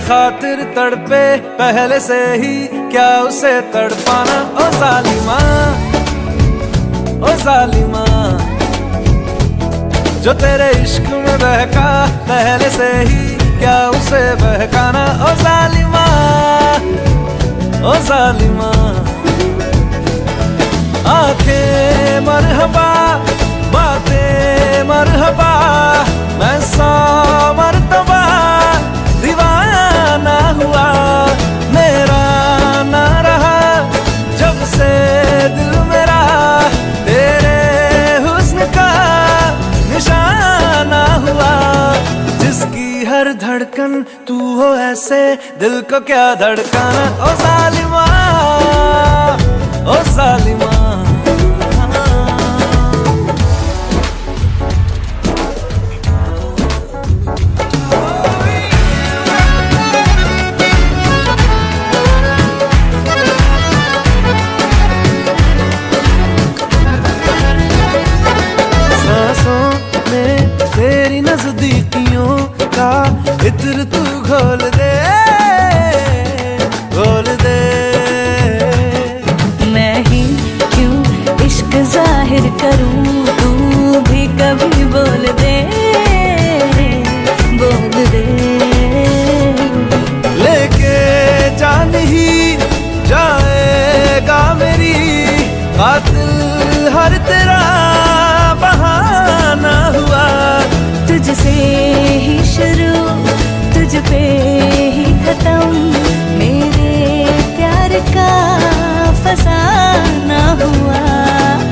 खातिर तड़पे पहले से ही, क्या उसे तड़पाना। ओ जालिमा, ओ जालिमा, जो तेरे इश्क में बहका पहले से ही, क्या उसे बहकाना। ओ जालिमा, ओ जालिमा, आंखें मरहबा, बातें मरहबा, मैं 100 मरतबा दीवाना हुआ, मेरा ना रहा जब से दिल मेरा तेरे हुस्न का निशाना हुआ। जिसकी हर धड़कन तू हो ऐसे, दिल को क्या धड़काना। ओ जालिमा, ओ जालिमा, तेरी नजदीकियों का इत्र तू घोल दे, घोल दे। मैं ही क्यों इश्क जाहिर करूं, तू भी कभी बोल दे, बोल दे। लेके जान ही जाएगा मेरी, कातिल हर तेरा बहाना हुआ। तुझसे ही शुरू, तुझ पे ही खत्म, मेरे प्यार का फसाना हुआ।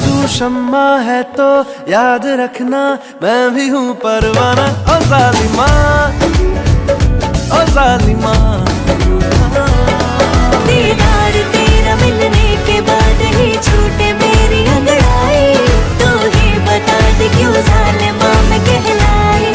तू शम्मा है तो याद रखना, मैं भी हूँ परवाना। ओ जालिमा, ओ जालिमा, दीदार तेरा मिलने के बाद ही छूटे मेरी अंगड़ाई, तू ही बता दे क्यों जालिमा मैं कहलाई।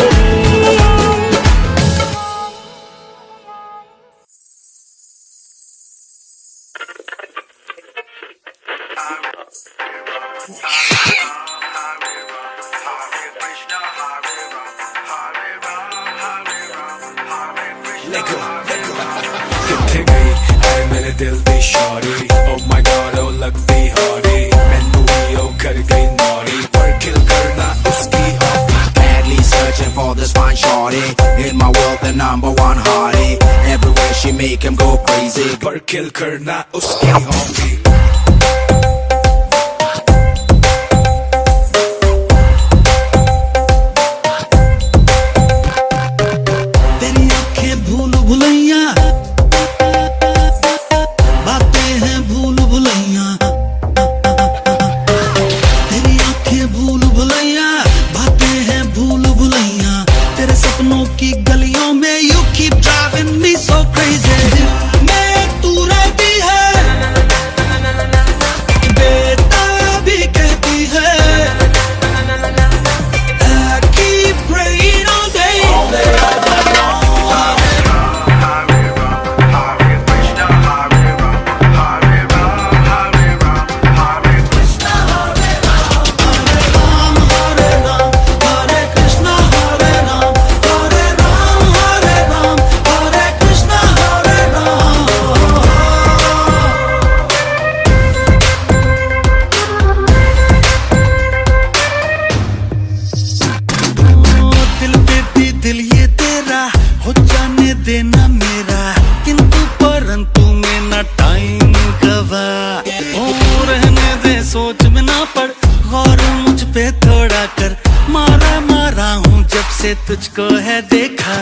किथे गई है मेरे दिल दी शौरी, ओ माय गॉड ओ लगती हौरी, मैनू भी ओ कर गई नौरी, पर किल करना उसकी hobby. Badly searching for this fine shorty, in my world the #1 hottie, everywhere she make him go crazy, पर किल करना उसकी हॉबी। देना मेरा, किंतु परंतु में ना टाइम गवा। ओ रहने दे सोच में ना पड़, गौर मुझ पे थोड़ा कर, मारा मारा हूँ जब से तुझको है देखा।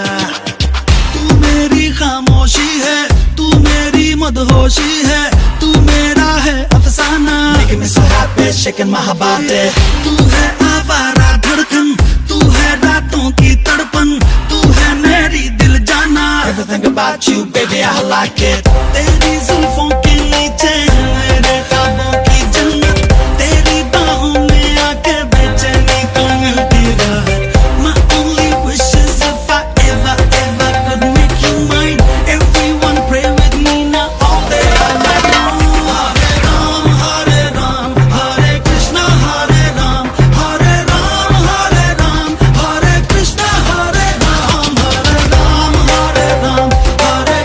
तू मेरी खामोशी है, तू मेरी मदहोशी है, तू मेरा है अफसाना। Making me so happy, shaking my body। तू है आवारा धड़कन, तू है रातों की तड़पन, तू है मेरी दिल जाना। Everything about you, baby, I like it। तेरी जुल्फों के नीचे मेरे ख्वाबों की जन्नत, तेरी बाहों में आके बेचैनी को मिलती राहत। My only wish is if I ever could make you mine। Everyone pray with me now all day all night long। Hare Ram, Hare Krishna, Hare Ram, Hare Ram, Hare Ram, Hare Krishna, Hare Ram, Hare Ram, Hare Ram, Hare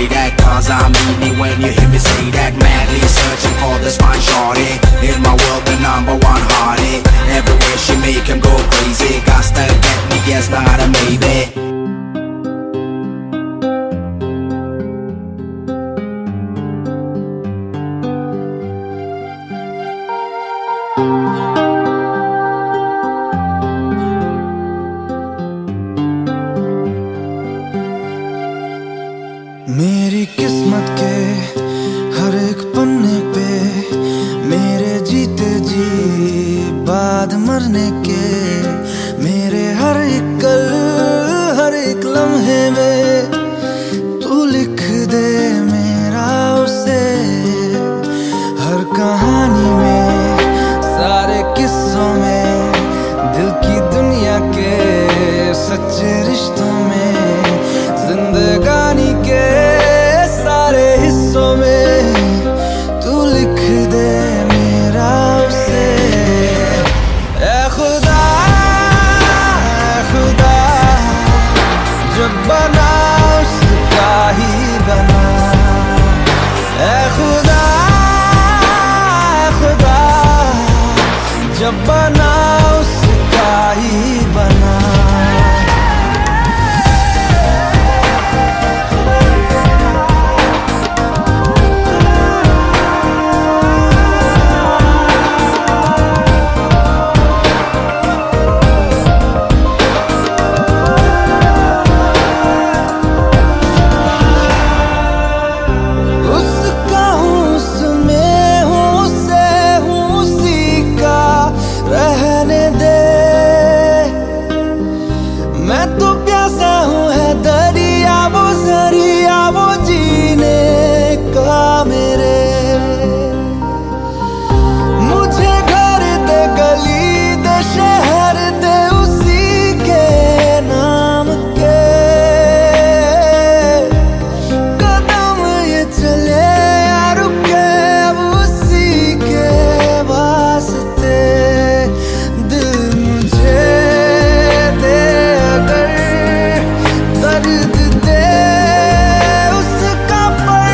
say that, cause I mean it when you hear me say that. Madly searching for this fine shorty, in my world the number one hottie. Everywhere she make him go crazy, got to get me, yes, not a maybe. मेरी किस्मत के हर एक पन्ने पे मेरे जीते जी बाद मरने के, मेरे हर एक कल हर एक लम्हे में तू लिख दे मेरा उसे। हर कहानी में सारे किस्सों में दिल की दुनिया के सच्चे रिश्तों में जिंदगानी के सारे हिस्सों में तू लिख दे मेरा उसे। ऐ खुदा जब बना उसका ही बना। ऐ खुदा जब बना उसका ही बना। मैं तो प्यासा हूँ है दरिया वो जरिया वो जीने का मेरे। मुझे घर दे गली दे शहर दे उसी के नाम के। कदम ये चले या रुके अब उसी के वास्ते। दिल मुझे दर्द दे उसका पर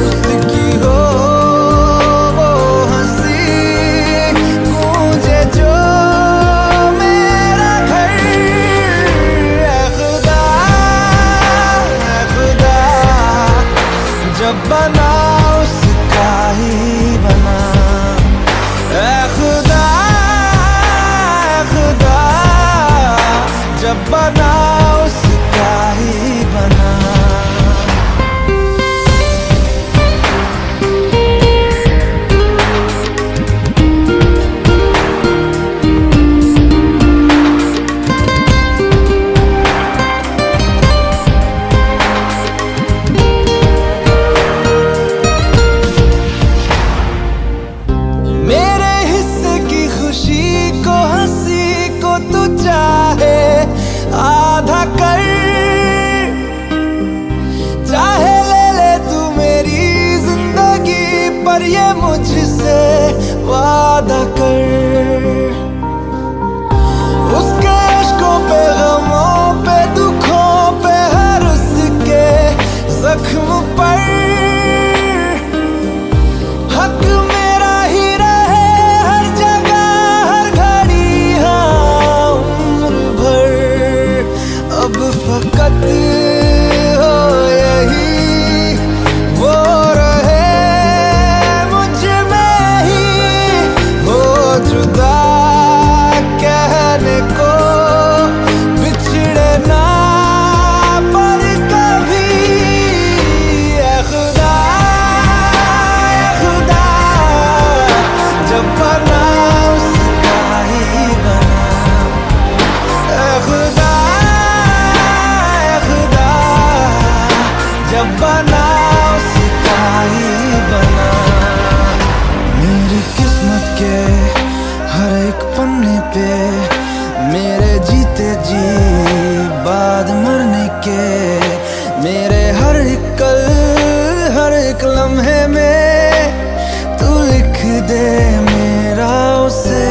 उसकी हो वो हंसी गूंजे जो मेरा घर। ऐ खुदा जब बना उसका ही बना। ऐ खुदा जब बना उसका ही बना। मेरे हिस्से की खुशी को हंसी को तू चाहे आधा कर। चाहे ले ले तू मेरी जिंदगी पर ये मुझसे वादा कर। उसके इश्कों पे गमों पे दुखों पे हर उसके जख्म पर हक मेरा ही रहे हर जगह हर घड़ी हाँ उम्र भर। अब फकत हो यही वो रहे मुझ में ही हो जुदा कहने को बिछड़े ना पर कभी। ऐ खुदा जब बना उसका ही बना। ऐ खुदा जब बना उसका ही बना। मेरी किस्मत के हर एक पन्ने पे मेरे जीते जी बाद मरने के, मेरे हर एक कल हर एक लम्हे में तू लिख दे मेरा उसे।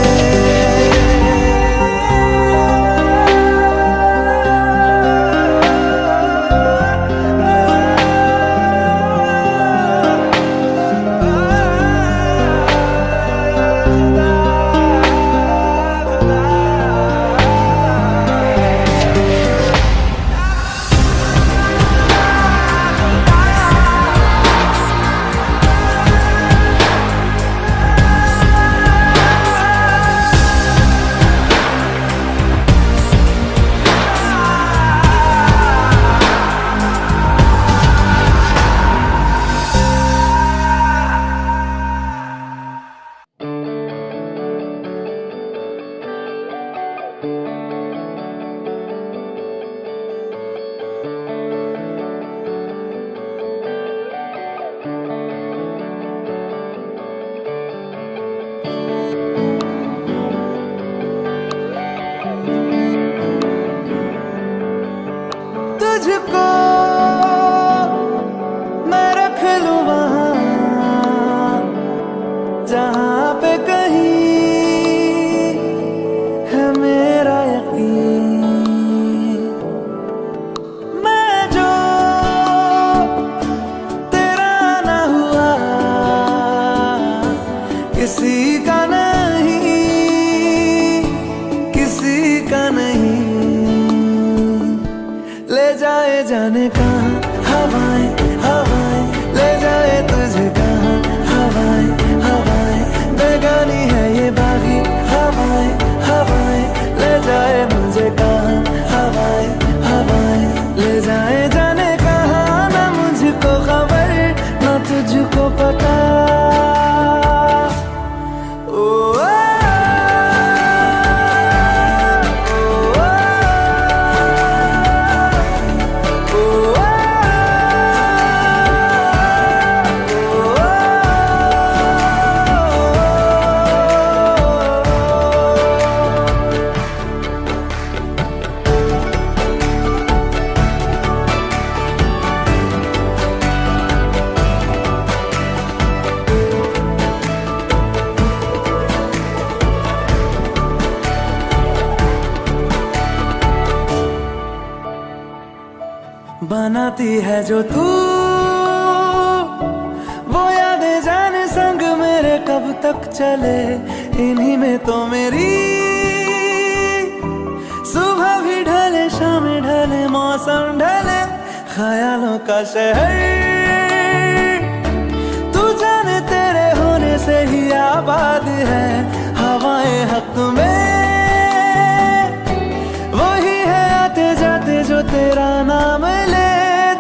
किसी का नहीं, किसी का नहीं। ले जाए जाने कहाँ हवाएं, हवाएं ले जाए तुझे कहाँ हवाएं, हवाएं बेगानी है ये बागी हवाएं, हवाएं ले जाए मुझे कहाँ हवाएं, हवाएं ले जाए जाने कहाँ। ना मुझको खबर ना तुझको पता। बनाती है जो तू वो यादें जाने संग मेरे कब तक चले। इन्हीं में तो मेरी सुबह भी ढले शाम ढले मौसम ढले ख्यालों का शहर। तू जाने तेरे होने से ही आबाद है हवाएं हक में। वही है आते जाते जो तेरा नाम ले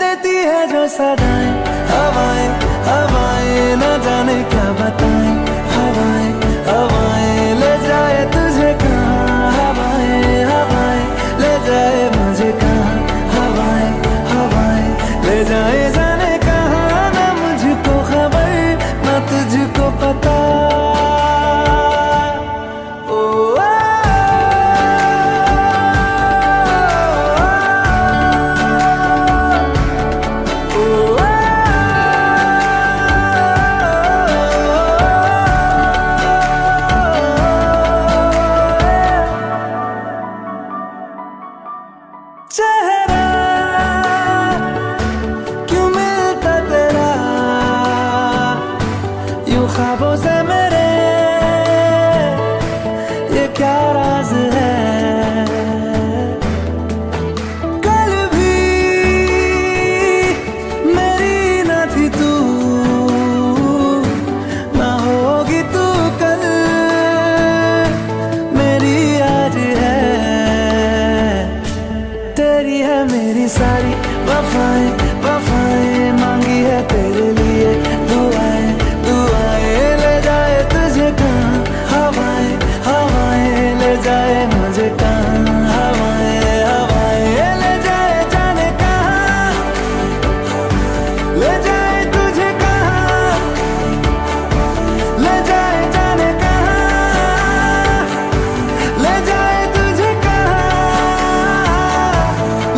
देती है जो सदाएं। हवाएं, हवाएं न जाने क्या बताएं। हवाएं, हवाएं ले जाए तुझे कहाँ। हवाएं, हवाएं ले जाए मुझे कहाँ। हवाएं, हवाएं ले जाए जाने कहाँ। ना मुझको खबर ना तुझको पता। चेहरा क्यों मिलता तेरा यूं ख्वाबों से मेरे, ये क्या राज है। कल भी मेरी न थी तू, ना होगी तू कल मेरी आज है। तेरी है मेरी सारी वफाएं, वफाएं मांगी है तेरे लिए दुआएं, दुआएं ले जाए तुझे कहाँ। हवाएं, हवाएं ले जाए मुझे कहाँ। हवाएं, हवाएं ले जाए जाने कहाँ। ले जाए तुझे कहाँ। ले जाए जाने कहाँ। ले जाए तुझे कहाँ।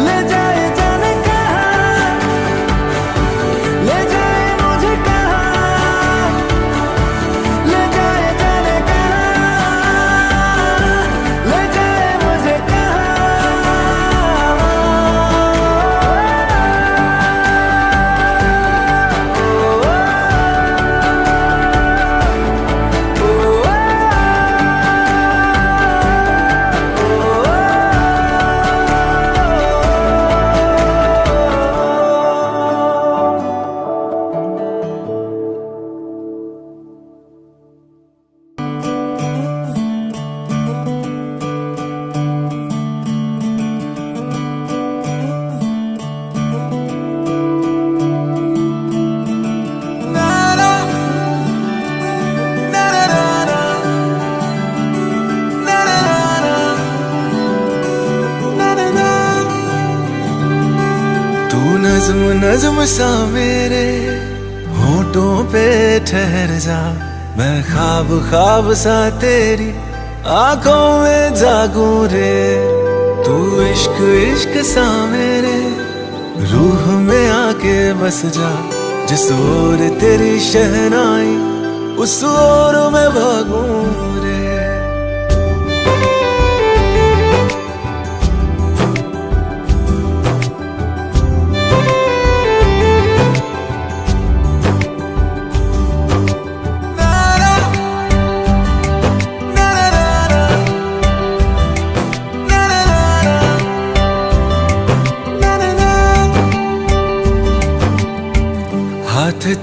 ले जाए जाने कहाँ। ले जाए मुझे कहाँ। ले जाए जाने कहाँ। ले जाए मुझे कहाँ। तू नज्म नज्म सा मेरे होठों पे ठहर जा। मैं ख्वाब ख्वाब सा तेरी आंखों में जागूं रे। तू इश्क इश्क सा मेरे रूह में आके बस जा। जिस ओर तेरी शहनाई उस ओर मैं भागूं रे।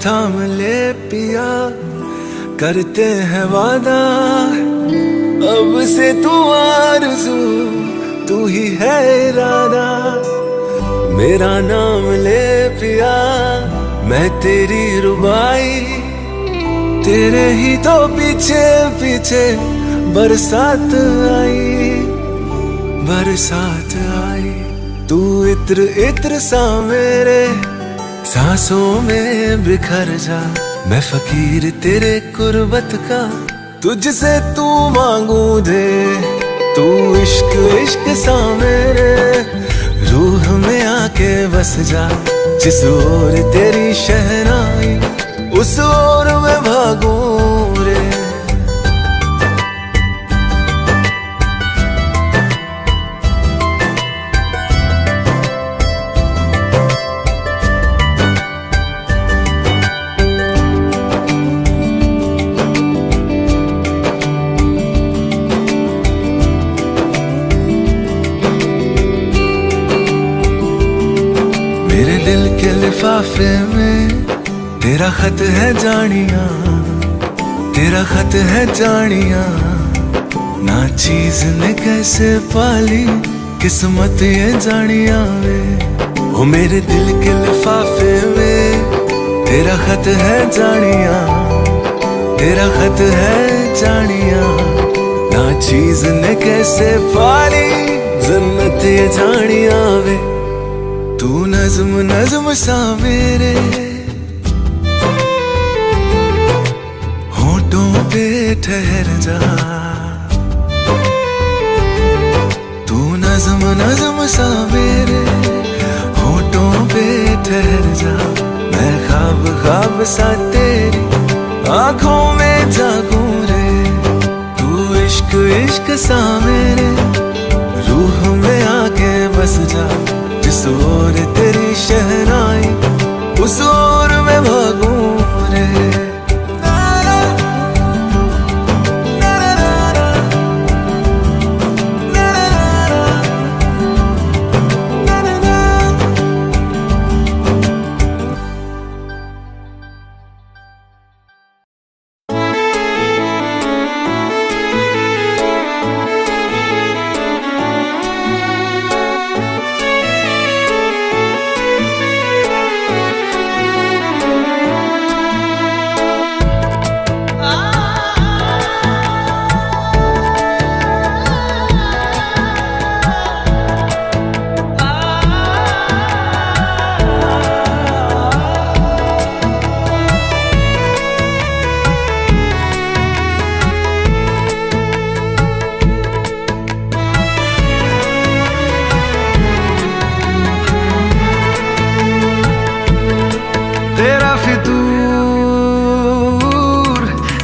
थाम ले पिया, करते हैं वादा, अब से तू आरज़ू, तू ही है इरादा। मेरा नाम ले पिया, मैं तेरी रुबाई, तेरे ही तो पीछे पीछे बरसात आई, बरसात आई। तू इत्र इत्र सा मेरे सांसों में बिखर जा, मैं फकीर तेरे कुर्बत का, तुझसे तू मांगू दे। तू इश्क इश्क सा मेरे रूह में आके बस जा, जिस ओर तेरी शहनाई उस ओर मैं भागूं रे। मेरे दिल के लिफाफे में तेरा खत है जानिया, तेरा खत है जानिया। ना चीज ने कैसे पाली किस्मत ये जानिया वे। ओ मेरे दिल के लिफाफे में तेरा खत है जानिया, तेरा खत है जानिया। ना चीज ने कैसे पाली जन्नत ये जानिया वे। तू नज़्म नज़्म सा मेरे होठों पे ठहर जा, तू नज़्म नज़्म सा मेरे होठों पे ठहर जा। मैं ख्वाब ख्वाब सा तेरी आँखों में जागूं रे। तू इश्क इश्क सा मेरे रूह में आके बस जा, जिस ओर तेरी शहनाई उस ओर मैं भागूं रे।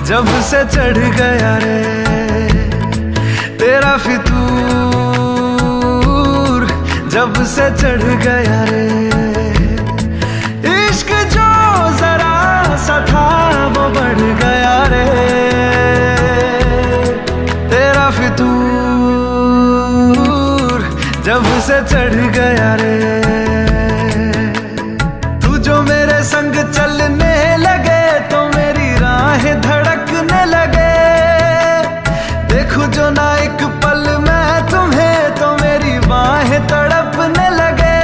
जब से चढ़ गया रे तेरा फितूर, जब से चढ़ गया रे। इश्क जो जरा सा था वो बढ़ गया रे तेरा फितूर, जब से चढ़ गया रे। तू जो मेरे संग चलने लगे तो मेरी राहें धड़कने लगे। देखूं जो ना एक पल मैं तुम्हें तो मेरी बाहें तड़पने लगे।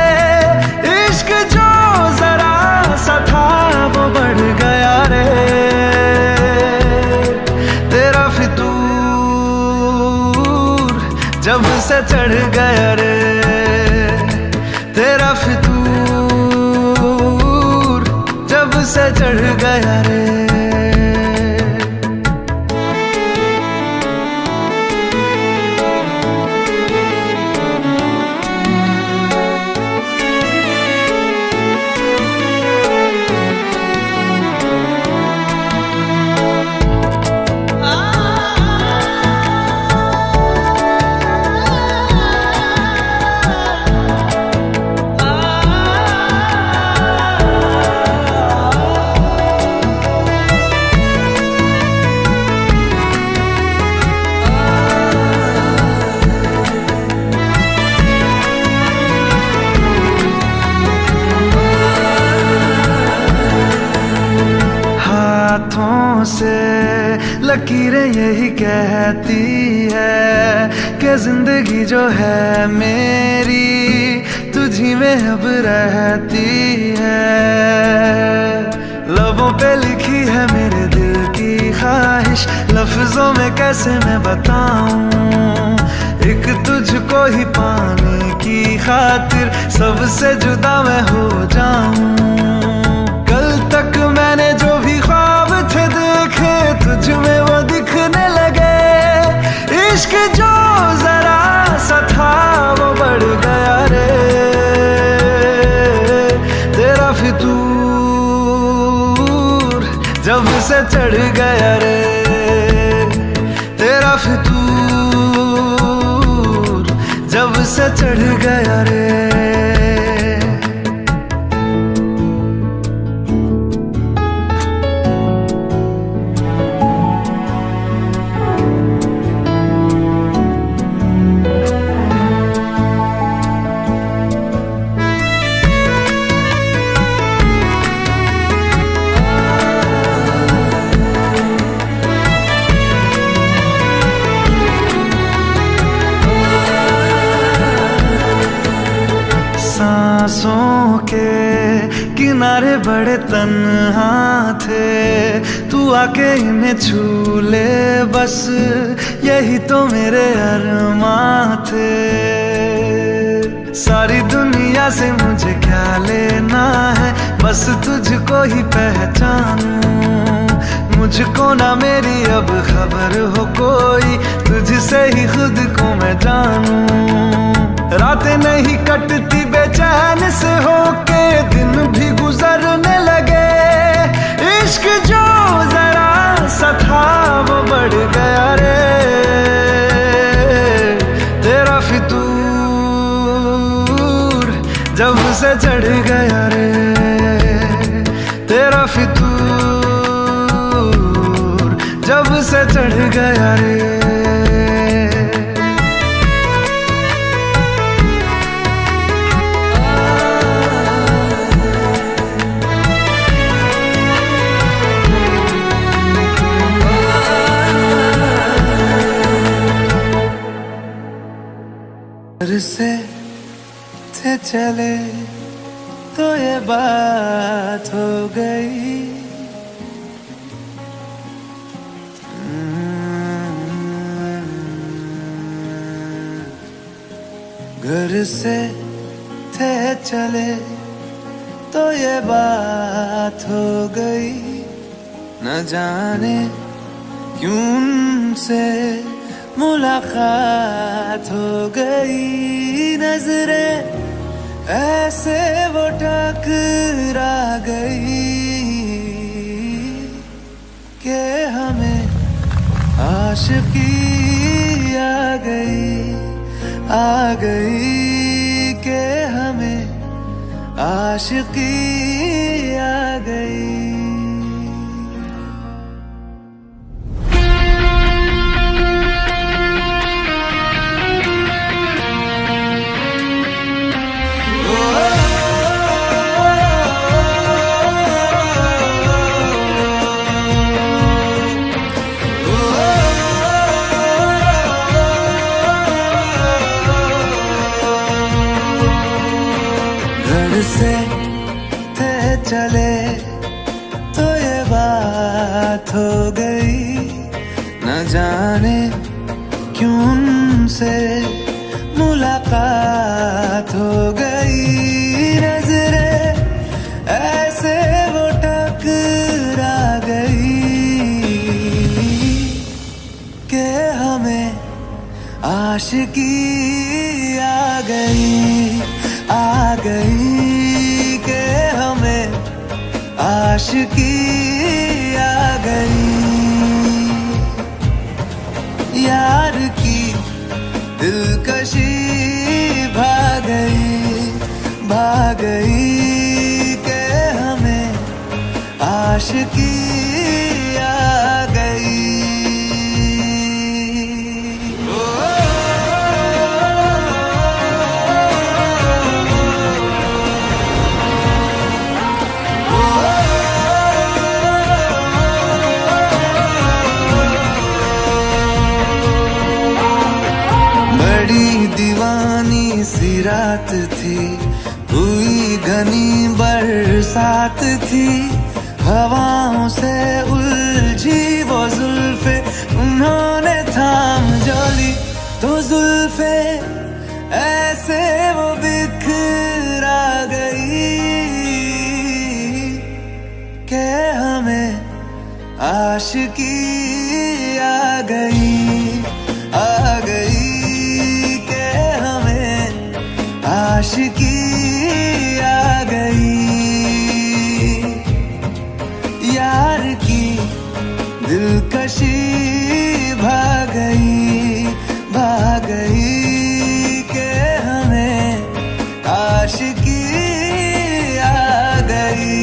इश्क जो जरा सा था वो बढ़ गया रे तेरा फितूर, जब से चढ़ गया रे तेरा फितूर, जब से चढ़ गया रे। हाथों से लकीरें यही कहती है कि जिंदगी जो है मेरी तुझी में अब रहती है। लबों पे लिखी है मेरे दिल की ख्वाहिश, लफ्जों में कैसे मैं बताऊं, एक तुझको ही पाने की खातिर सबसे जुदा मैं हो जाऊं। कल तक मैंने जो भी ख्वाब थे देखे तुझ में वो दिखने लगे, इश्क जो जरा सा था वो बढ़ गया रे, तेरा फितूर जब से चढ़ गया रे, तेरा फितूर जब से चढ़ गया रे। सांसों के किनारे बड़े तन्हा थे, तू आके इन्हें छू ले बस यही तो मेरे अरमां थे। सारी दुनिया से मुझे क्या लेना है, बस तुझको ही पहचानूं, मुझको ना मेरी अब खबर हो कोई, तुझसे ही खुद को मैं जानूं। रातें नहीं कटती बेचैन से होके, दिन भी गुजरने लगे, इश्क जो जरा सा था वो बढ़ गया रे, तेरा फितूर जब से चढ़ गया रे, तेरा फितूर जब से चढ़ गया रे। घर से थे चले तो ये बात हो गई, घर से थे चले तो ये बात हो गई, न जाने क्यों उनसे मुलाकात हो गई, नजरें ऐसे वो टकरा गई कि हमें आशिकी आ गई कि हमें आशिकी आ गई। से थे चले तो ये बात हो गई, न जाने क्यों उनसे मुलाकात हो गई, नजरें ऐसे वो टकरा गई कि हमें आशिकी आ गई कि हमें आशिकी आ गई। यार की दिलकशी भाग गई कि हमें आशिकी आ गई। रात थी, हुई घनी बरसात थी, हवाओं से उलझी वो जुल्फे उन्होंने थाम जो ली, तो जुल्फे ऐसे वो बिखरा गई के हमें आशिकी आ गई, आ गई के हमें आशिकी आ गई। यार की दिलकशी भाग गई के हमें आशिकी आ गई।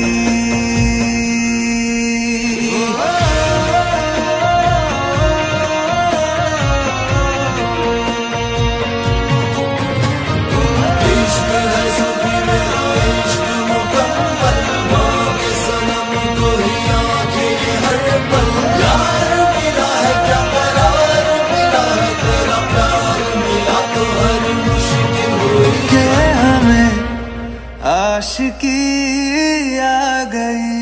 आशिकी आ गई।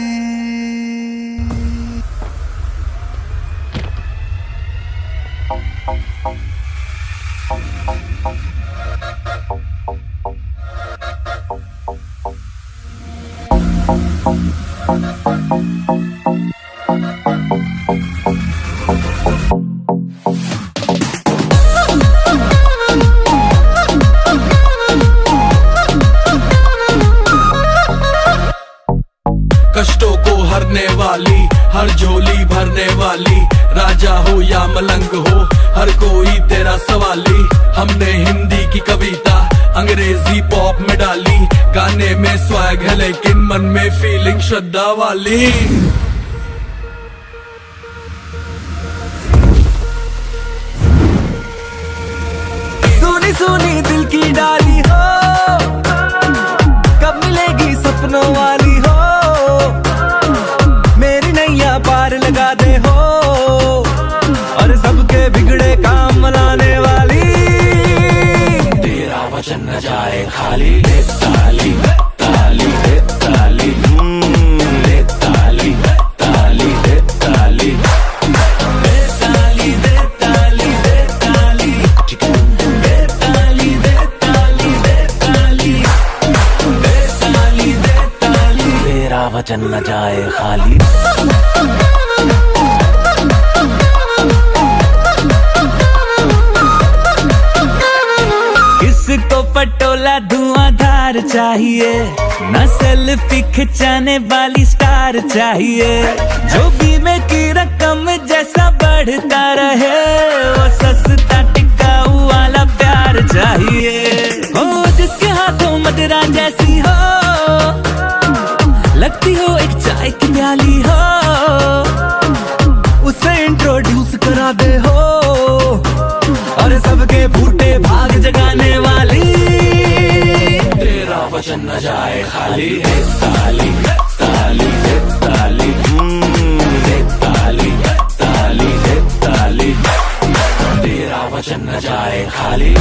कष्टों को हरने वाली, हर झोली भरने वाली, राजा हो या मलंग हो हर कोई तेरा सवाली। हमने हिंदी की कविता अंग्रेजी पॉप में डाली, गाने में स्वैग है लेकिन मन में फीलिंग श्रद्धा वाली। सुनी सुनी दिल की डाली हो, कब मिलेगी सपनों वाली हो, मेरी नैया पार लगा दे हो, और सबके बिगड़े काम मनाने वाली। तेरा वचन न जाए खाली, ले ताली ताली ले ताली, ले ताली ताली ले ताली, ले ताली दे ताली दे ताली, दे ताली दे ताली दे ताली, दे ताली दे ताली। तेरा वचन न जाए खाली। किसको पटोला धुआंधार चाहिए, न सेल्फी खिंचाने वाली स्टार चाहिए, जो बीमे की रकम जैसा बढ़ता रहे, वो सस्ता टिकाऊ वाला प्यार चाहिए। हो जिसके हाथों मदिरा जैसी हो, लगती हो एक चाय की प्याली हो, उसे इंट्रोड्यूस करा दे हो, और सबके फूटे भाग जगाने वाली। तेरा वचन न जाए खाली, ले ताली ताली ले ताली, ले ताली ताली ले ताली। तेरा वचन न जाए खाली।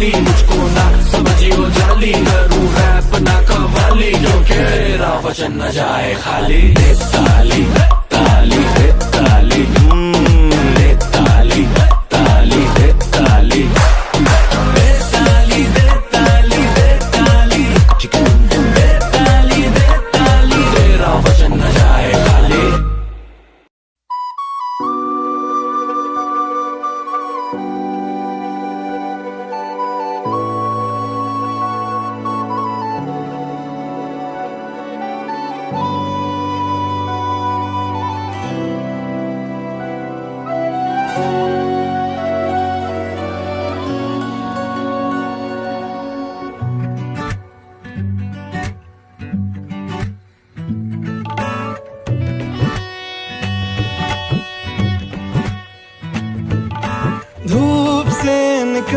मुझको ना समझियो जाली, करूँ रैप ना कवाली, जो तेरा वचन न जाए खाली। ले ताली ताली ले ताली, ले ताली ताली ले ताली, ले ताली दे ताली दे ताली, दे ताली दे ताली। तेरा वचन न जाए खाली।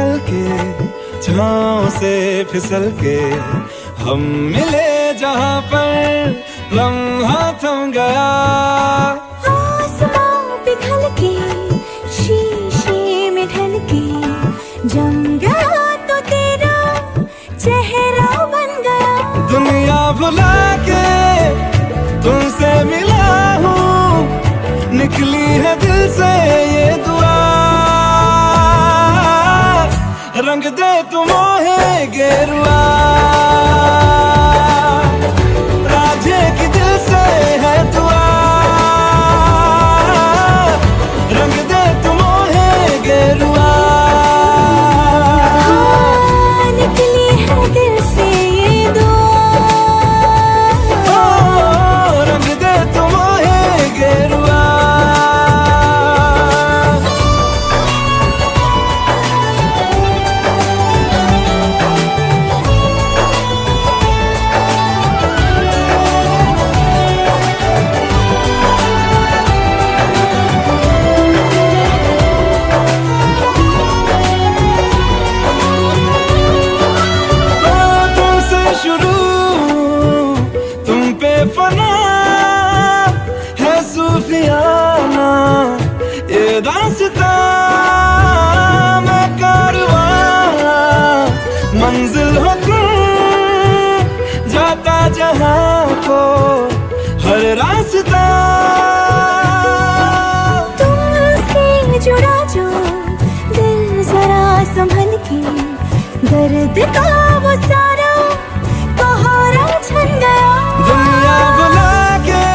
निकल के छाँव से फिसल के हम मिले जहाँ पर लम्हा थम गया। आसमां पिघल के शीशे में ढल के जम गया तो तेरा चेहरा बन गया। दुनिया भुला के तुमसे मिला हूँ, निकली है दिल से ये दुआ। रंग दे तुम मोहे गेरुआ, राधे की दिल से है दुआ। रंग दे तुम मोहे गेरुआ, हाँ, निकली है दिल से ये दुआ। रंग दे तुम मोहे गेरुआ। फना है सूफियाना ये दास्तां, मैं कारवां मंजिल हो तुम, जाता जहां को हर रास्ता। तुमसे जुड़ा जो दिल जरा संभल के, दर्द का वो सारा कोहरा छन गया। दुनिया बुला के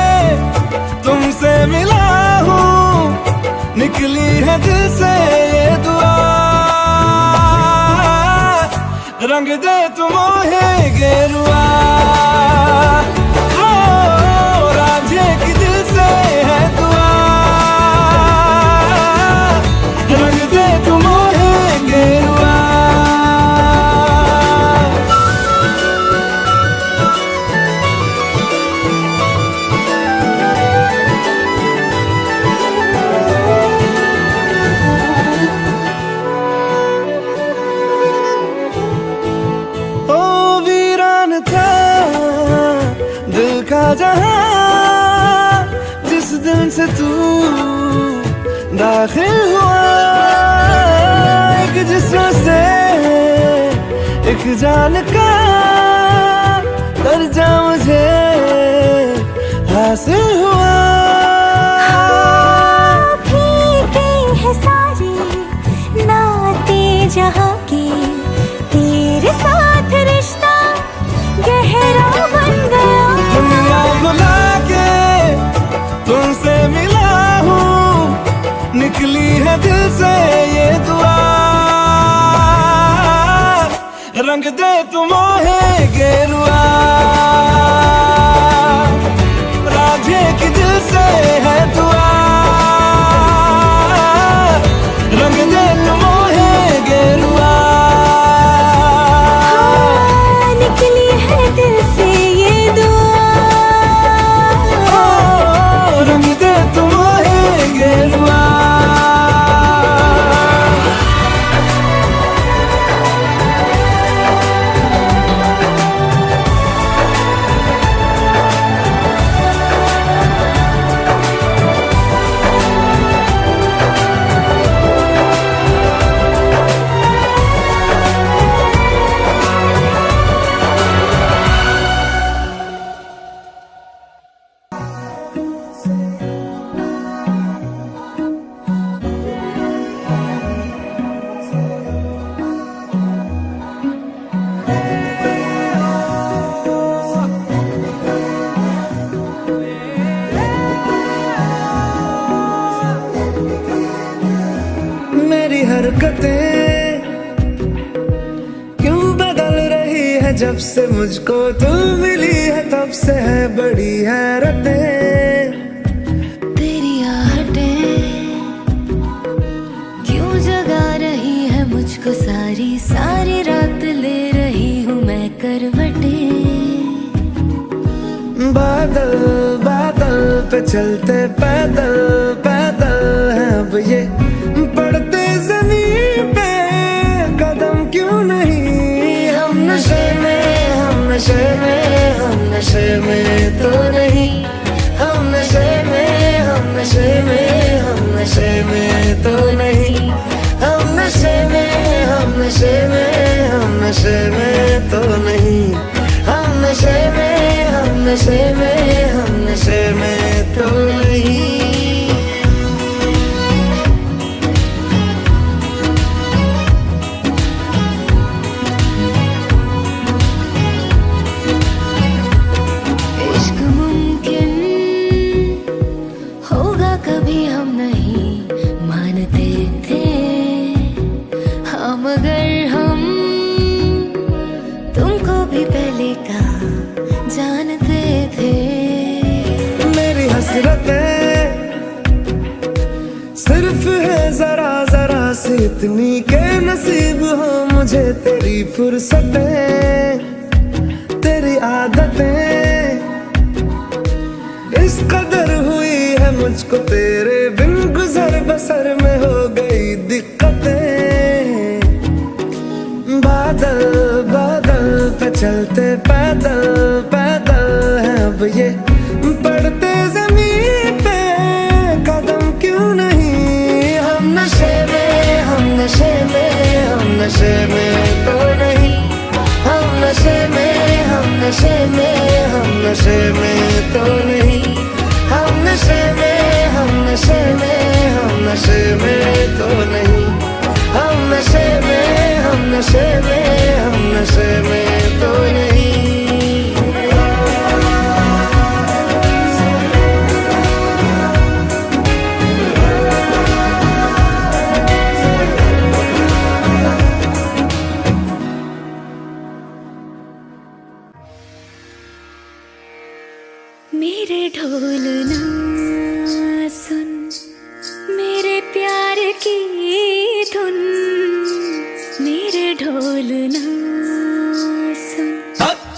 तुमसे मिला हूँ, निकली है दिल से ये दुआ। रंग दे तुम मोहे गेरुआ, ओ राधे की दिल से है दुआ। रंग दे तुम मोहे गेरुआ। जहां जिस दिन से तू दाखिल हुआ, एक जिस्म से एक जान का दर्जा मुझे हासिल हुआ। फीके हैं सारे नाते जहां के, तेरे साथ रिश्ता गहरा बन गया। दुनिया भुला के तुमसे मिला हूँ, निकली है दिल से ये दुआ। रंग दे तुम मोहे गेरुआ, राधे की दिल से है दुआ। रंग दे तुम मोहे गेरुआ, हाँ, निकली है दिल से ये दुआ। रंग दे तुम मोहे गेरुआ। मेरी हरकतें क्यों बदल रही है जब से मुझको तू मिली है, तब से है बड़ी हैरतें। तेरी आहटें क्यों जगा रही है मुझको, सारी सारी रात ले रही हूँ मैं करवटें। बादल बादल पे चलते पैदल पैदल है अब ये, पड़ते जमीन पे नशे में, हम नशे में तो नहीं, हम नशे में, हम नशे में, हम नशे में तो नहीं, हम नशे में, हम नशे में, हम नशे में तो नहीं, हम नशे में, हम नशे में, हम नशे में तो नहीं। इश्क मुमकिन होगा कभी हम नहीं मानते थे, हाँ मगर हम तुमको भी पहले का जानते थे। मेरी हसरतें सिर्फ है जरा जरा सी इतनी के नसीब हो मुझे तेरी फुर्सतें, तेरी आदतें इस कदर हुई है मुझको तेरे बिन गुजर बसर में हो गई दिक्कतें। बादल बादल पे चलते पैदल पैदल है अब ये पड़ते जमीन पे कदम क्यों नहीं, हम नशे में, हम नशे में, हम नशे में तो नहीं, हम नशे में, हम नशे में, हम नशे में तो नहीं, हम नशे में, हम नशे में, हम नशे में तो नहीं, हम नशे में, हम नशे में, हम नशे में तो नहीं। मेरे ढोल ना सुन, मेरे प्यार की धुन, मेरे ढोल ना सुन।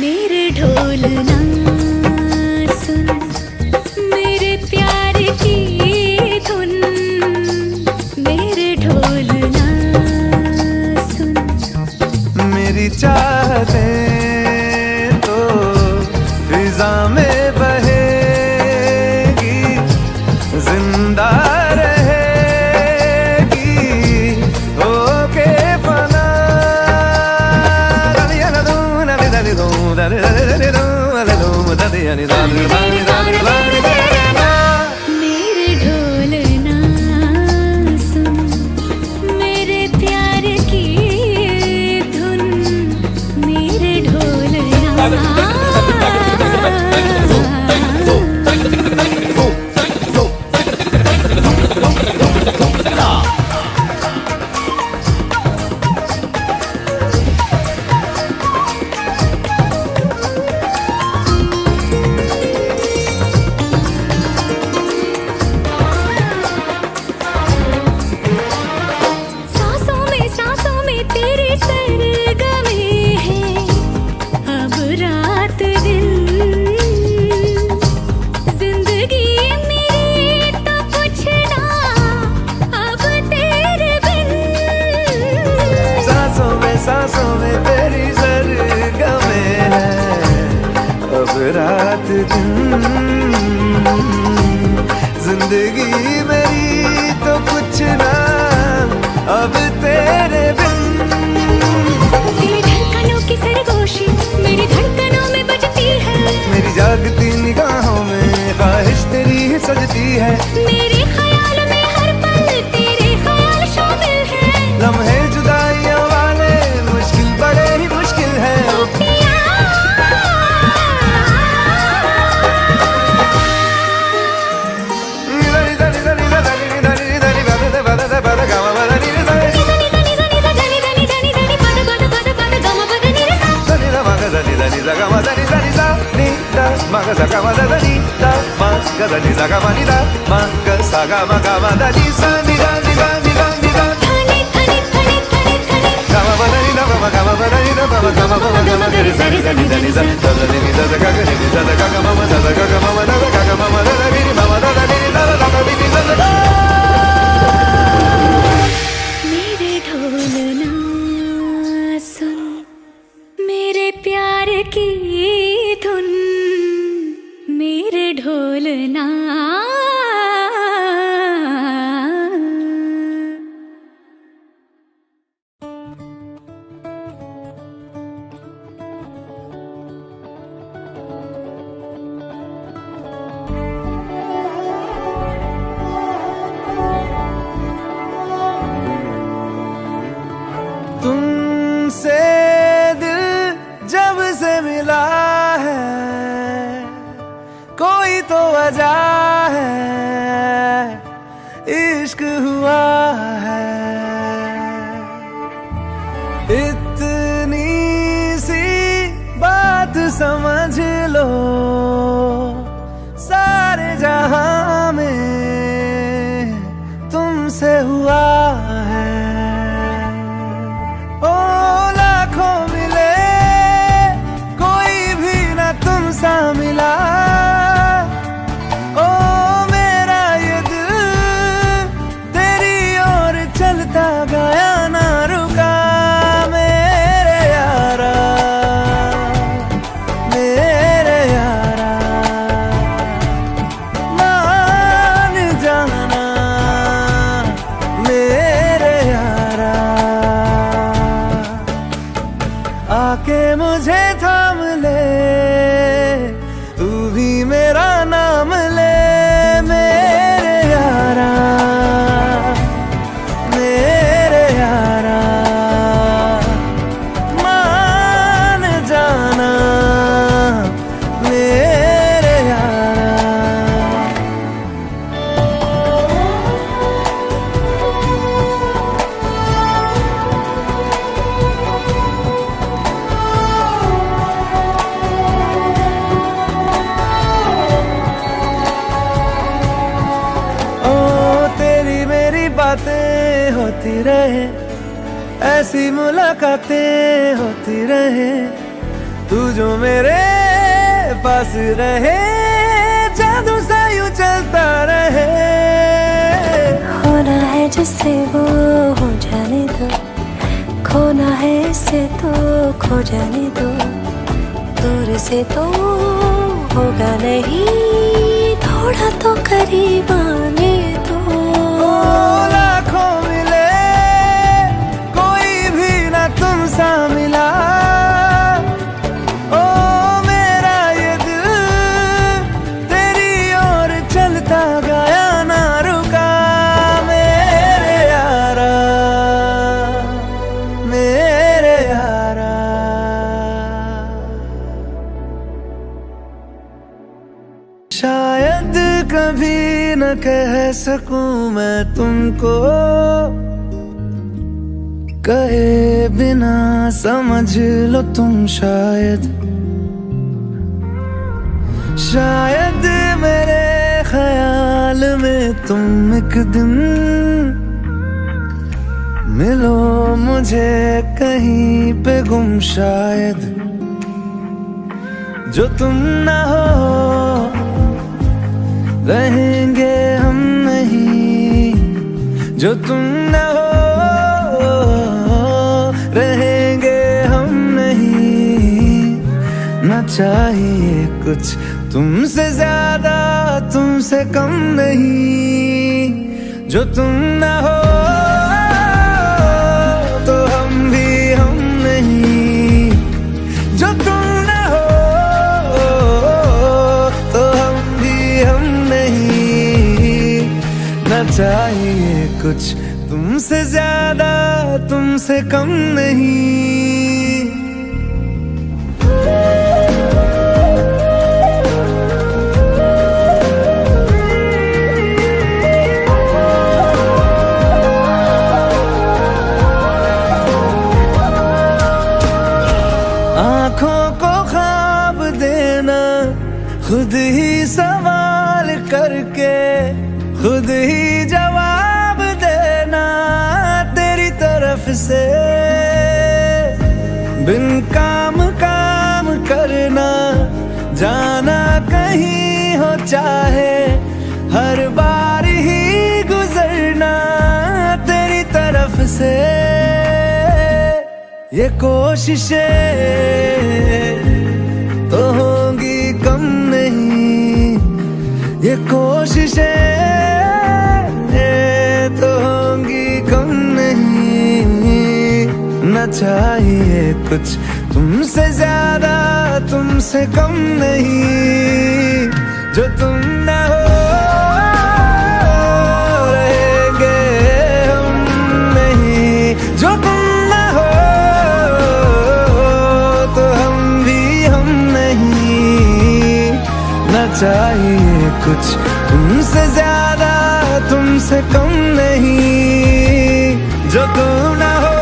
मेरे ढोल ना सुन, मेरे प्यार की धुन, मेरे ढोल ना सुन। मेरी चाहतें तो फिजा में बहेगी, जिंदा रहेगी होके फना। मेरे ढोल ना सुन, मेरे प्यार की धुन, मेरे ढोल ना। सांसों में तेरे सरगमे हैं, अब रात दिन जिंदगी मेरी तो कुछ ना अब तेरे बिन। सांसों में तेरी सरगमे है, अब रात दिन जिंदगी मेरी तो कुछ ना अब तेरे बिन। तेरी धड़कनों की सरगोशी मेरी धड़कनों में बजती है, मेरी जागती निगाहों में ख्वाहिश तेरी ही सजती है। मेरे ख्याल में हर पल तेरे ख्याल शामिल है। लम्हे जुदाइयों वाले मुश्किल बड़े ही मुश्किल है। ओ पिया Mama ढोलना। तुमसे दिल जब से मिला है, कोई तो वजह है, इश्क हुआ है। इतनी सी बात समझ लो, सारे जहां में तुमसे हुआ है। ओ लाखों मिले, कोई भी ना तुम सा मिला। ओ मेरा ये दिल तेरी ओर चलता गया, ना रुका। मेरे यारा, मेरे यारा, मान जाना मेरे यारा। आके मुझे थाम ले, तू भी मेरा नाम ले। मेरे यारा, मेरे यारा, मान जाना मेरे यारा। ओ तेरी मेरी बातें होती रहे, ऐसी मुलाकातें होती रहे। तू जो मेरे पास रहे, जादू सा यूं चलता रहे। होना है जिससे वो हो जाने दो, खोना है इससे तो खो जाने दो। दूर से तो होगा नहीं, थोड़ा तो करीब आने दो। लाखों मिले, कोई भी ना तुम सा मिला। ओ मेरा ये दिल तेरी ओर चलता गया, ना रुका। मेरे यारा, मेरे यारा। शायद कभी न कह सकूं मैं तुमको, कहे बिना समझ लो तुम। शायद शायद मेरे ख्याल में तुम एक दिन मिलो मुझे कहीं पे गुम। शायद जो तुम ना हो रहेंगे हम नहीं, जो तुम ना हो रहेंगे हम नहीं। ना चाहिए कुछ तुमसे ज्यादा, तुमसे कम नहीं। जो तुम ना हो तो हम भी हम नहीं, जो तुम ना हो तो हम भी हम नहीं। ना चाहिए कुछ तुमसे ज्यादा, तुमसे कम नहीं। आँखों को ख्वाब देना, खुद ही सवाल करके खुद ही जवाब देना तेरी तरफ से। बिन काम काम करना, जाना कहीं हो चाहे, हर बार ही गुजरना तेरी तरफ से। ये कोशिशें तो होंगी कम नहीं, ये कोशिशें तो होंगी कम नहीं, न चाहिए कुछ तुमसे ज्यादा तुमसे कम नहीं। जो तुम न हो रहेंगे हम नहीं, जो तुम न हो तो हम भी हम नहीं। न चाहिए कुछ तुमसे ज्यादा तुमसे कम नहीं, जो तुम न हो।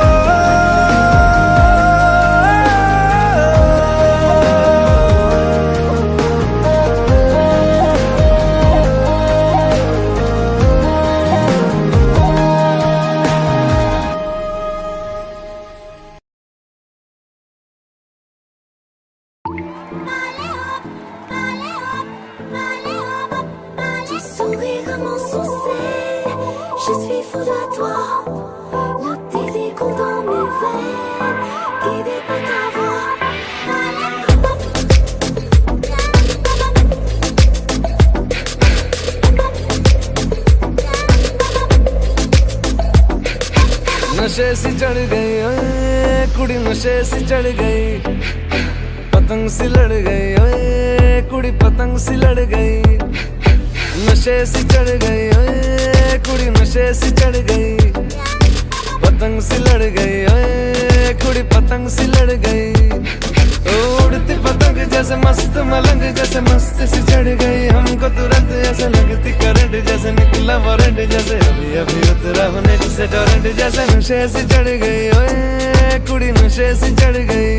Tu souris comme un succès, je suis folle à toi. Le désir coule dans mes veines, guidé par ta voix. नशे सी चढ़ गई ओए कुड़ी, नशे सी चढ़ गई, पतंग सी लड़ गई ओए कुड़ी, पतंग सी लड़ गई। नशे सी चढ़ गई ओए कुड़ी, नशे सी चढ़ गई, पतंग सी लड़ गई ओए कुड़ी, पतंग सी लड़ गई। उड़ती पतंग जैसे मस्त मलंग, जैसे मस्त सी चढ़ गई हमको तुरंत, ऐसे लगती करंट जैसे निकला वारंट, जैसे अभी अभी उतरा होने से टोरेंट, जैसे नशे सी चढ़ गई ओए कुड़ी, नशे सी चढ़ गई,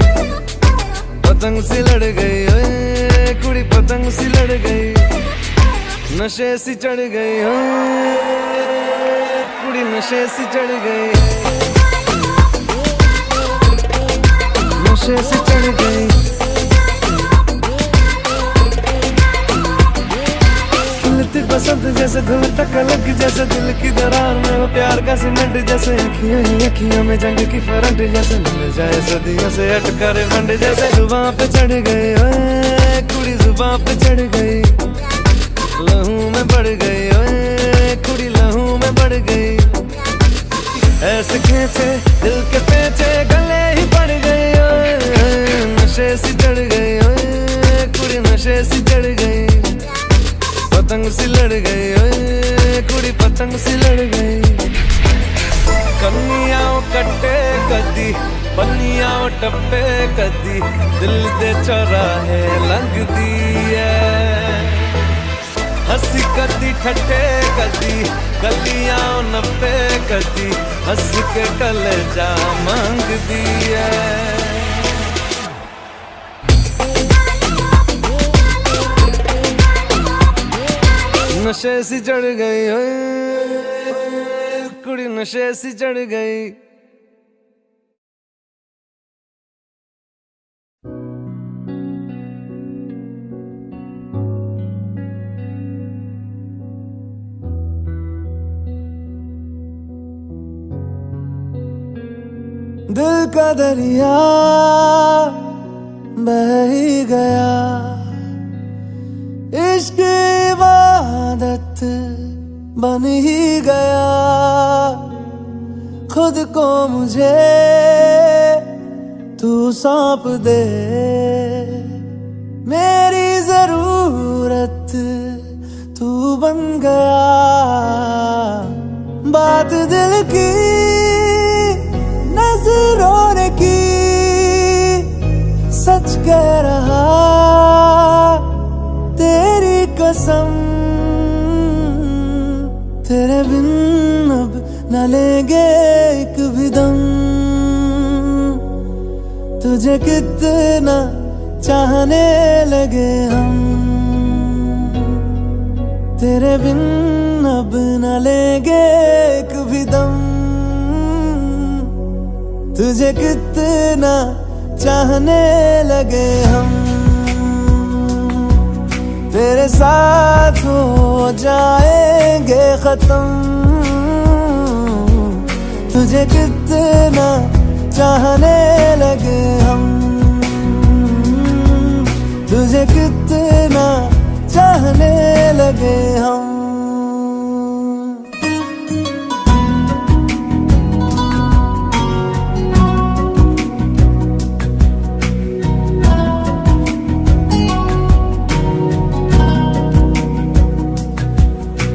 पतंग सी लड़ गई ओए कुड़ी, पतंग सी लड़ गई। नशे सी चढ़ गई ओए कुड़ी, नशे सी चढ़ गई, नशे सी चढ़ गई। खिलती बसंत जैसे धुल तक अलग, जैसे दिल की दरार में वो प्यार का सीमेंट, जैसे अखियों ही अखियों में जंग की फरंट, जैसे मिल जाए सदियों से अटका रे फंड, जैसे जुबां पे चढ़ गई ओए कुड़ी, जुबां पे चढ़ गई, लहू में बढ़ गई ओए कुड़ी, लहू में बढ़ गई। ऐसे खींचे दिल के पेचे गले ही पड़ गई ओए, नशे सी चढ़ गई ओए कुड़ी, नशे सी चढ़ गई, पतंग सी लड़ गई ओए कुड़ी, पतंग सी लड़ गई। कन्निया कट्टे कदी, बन्निया टप्पे कदी, दिल दे चौराहे लंघदी है। हंसी कदी ठट्टे कदी, गलियां नप्पे कदी, हंस के कलेजा मांगदी है। नशे सी चढ़ गई ओए कुड़ी, नशे सी चढ़ गई। दिल का दरिया बह ही गया, इश्क इबादत बन ही गया। खुद को मुझे तू सौंप दे, मेरी जरूरत तू बन गया। बात दिल की नजरों ने की, सच कह रहा तेरी कसम, तेरे बिन अब न लेंगे एक भी दम। तुझे कितना चाहने लगे हम, तेरे बिन अब न लेंगे एक भी दम। तुझे कितना चाहने लगे हम, तेरे साथ हो जाएंगे खत्म। तुझे कितना चाहने लगे हम, तुझे कितना चाहने लगे। लगे हम।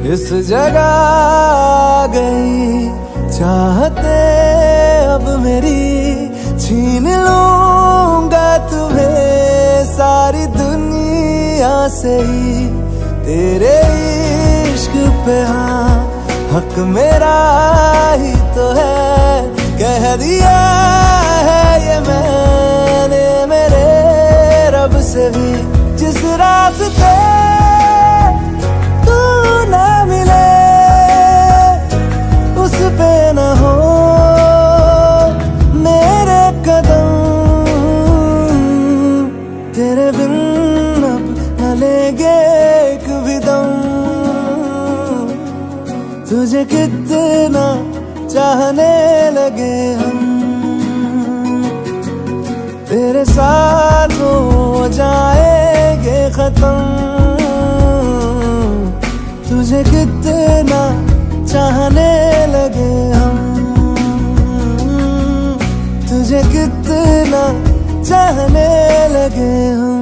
इस जगह आ गई चाहते अब मेरी, छीन लूंगा तुम्हें सारी दुनिया से ही। तेरे इश्क पे हाँ हक मेरा ही तो है, कह दिया है ये मैंने मेरे रब से भी। जिस रास्ते तू ना मिले उस पे न हो मेरे कदम, तेरे बिन अब न लेंगे एक भी दम। तुझे कितना चाहने लगे हम, तेरे साथ हो जाएंगे खत्म। तुझे कितना चाहने लगे हम, तुझे कितना चाहने लगे हम।